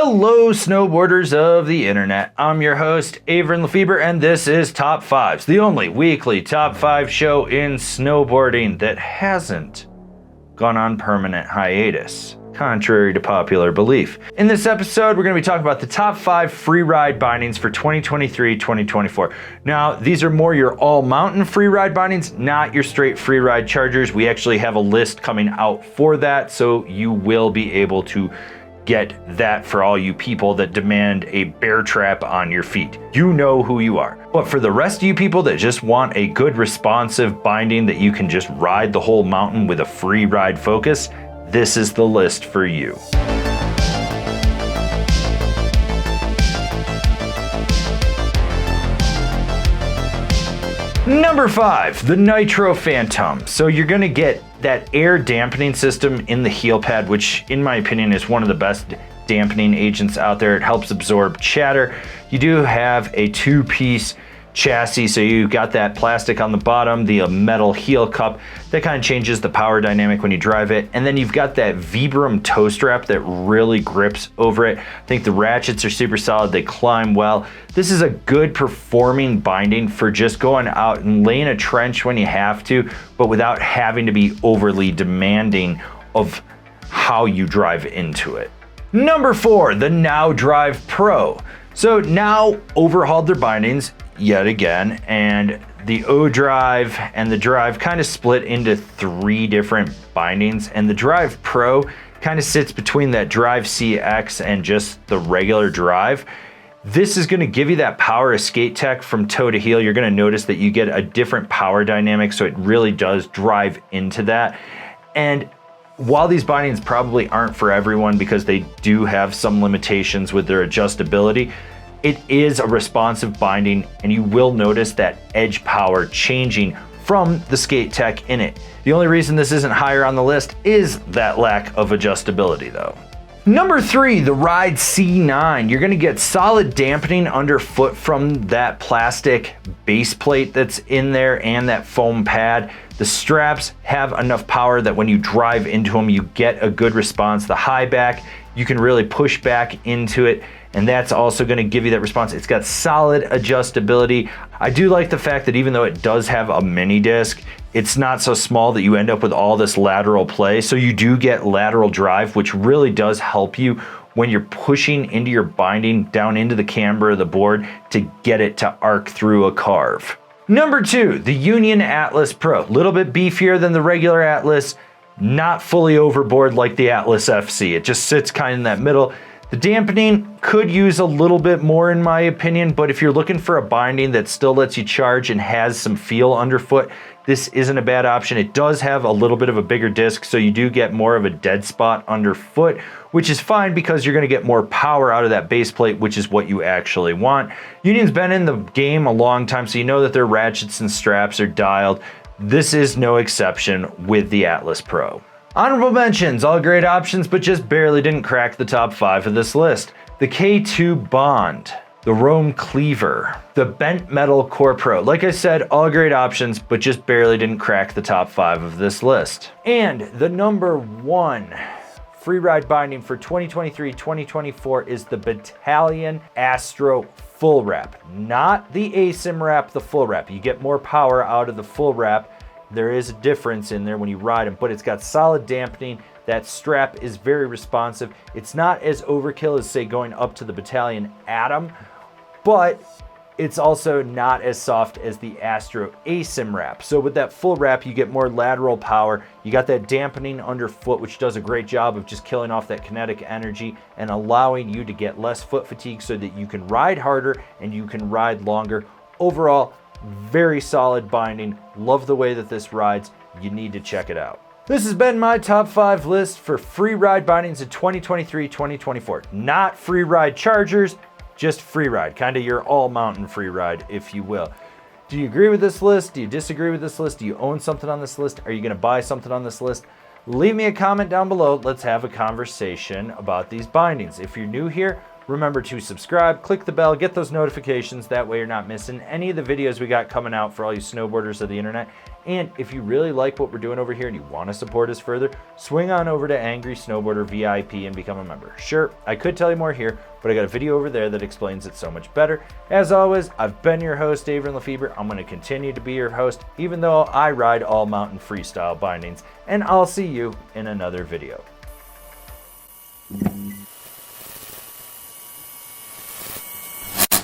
Hello, snowboarders of the internet. I'm your host, Avran LeFeber, and this is Top 5s, the only weekly Top 5 show in snowboarding that hasn't gone on permanent hiatus, contrary to popular belief. In this episode, we're going to be talking about the top 5 freeride bindings for 2023-2024. Now, these are more your all-mountain freeride bindings, not your straight freeride chargers. We actually have a list coming out for that, so you will be able to get that for all you people that demand a bear trap on your feet. You know who you are. But for the rest of you people that just want a good responsive binding that you can just ride the whole mountain with a free ride focus, this is the list for you. Number 5, the Nitro Phantom. So you're gonna get that air dampening system in the heel pad, which in my opinion is one of the best dampening agents out there. It helps absorb chatter. You do have a 2-piece chassis, so you've got that plastic on the bottom, the metal heel cup that kind of changes the power dynamic when you drive it, and then you've got that Vibram toe strap that really grips over it. I think the ratchets are super solid, they climb well. This is a good performing binding for just going out and laying a trench when you have to, but without having to be overly demanding of how you drive into it. Number 4, the Now Drive Pro. So Now overhauled their bindings yet again, and the O Drive and the Drive kind of split into 3 different bindings, and the Drive Pro kind of sits between that Drive CX and just the regular Drive. This is going to give you that power of skate tech from toe to heel. You're going to notice that you get a different power dynamic, so it really does drive into that. And while these bindings probably aren't for everyone because they do have some limitations with their adjustability, it is a responsive binding, and you will notice that edge power changing from the skate tech in it. The only reason this isn't higher on the list is that lack of adjustability though. Number 3, the Ride C9. You're gonna get solid dampening underfoot from that plastic base plate that's in there and that foam pad. The straps have enough power that when you drive into them, you get a good response. The high back, you can really push back into it, and that's also going to give you that response. It's got solid adjustability. I do like the fact that even though it does have a mini disc, it's not so small that you end up with all this lateral play. So you do get lateral drive, which really does help you when you're pushing into your binding down into the camber of the board to get it to arc through a carve. Number 2, the Union Atlas Pro. A little bit beefier than the regular Atlas, not fully overboard like the Atlas FC. It just sits kind of in that middle. The dampening could use a little bit more in my opinion, but if you're looking for a binding that still lets you charge and has some feel underfoot, this isn't a bad option. It does have a little bit of a bigger disc, so you do get more of a dead spot underfoot, which is fine because you're gonna get more power out of that base plate, which is what you actually want. Union's been in the game a long time, so you know that their ratchets and straps are dialed. This is no exception with the Atlas Pro. Honorable mentions, all great options, but just barely didn't crack the top 5 of this list. The K2 Bond, the Rome Cleaver, the Bent Metal Core Pro. Like I said, all great options, but just barely didn't crack the top 5 of this list. And the number 1 freeride binding for 2023-2024 is the Battalion Astro Full Wrap. Not the ASIM wrap, the full wrap. You get more power out of the full wrap. There is a difference in there when you ride them, but it's got solid dampening. That strap is very responsive. It's not as overkill as, say, going up to the Battalion Atom, but it's also not as soft as the Astro ASIM wrap. So with that full wrap, you get more lateral power. You got that dampening underfoot, which does a great job of just killing off that kinetic energy and allowing you to get less foot fatigue so that you can ride harder and you can ride longer. Overall, very solid binding. Love the way that this rides. You need to check it out. This has been my top 5 list for free ride bindings in 2023-2024. Not free ride chargers, just free ride. Kind of your all mountain free ride, if you will. Do you agree with this list? Do you disagree with this list? Do you own something on this list? Are you going to buy something on this list? Leave me a comment down below. Let's have a conversation about these bindings. If you're new here, Remember to subscribe, click the bell, get those notifications. That way you're not missing any of the videos we got coming out for all you snowboarders of the internet. And if you really like what we're doing over here and you want to support us further, swing on over to Angry Snowboarder VIP and become a member. Sure, I could tell you more here, but I got a video over there that explains it so much better. As always, I've been your host, Avran LeFeber. I'm going to continue to be your host, even though I ride all mountain freestyle bindings. And I'll see you in another video.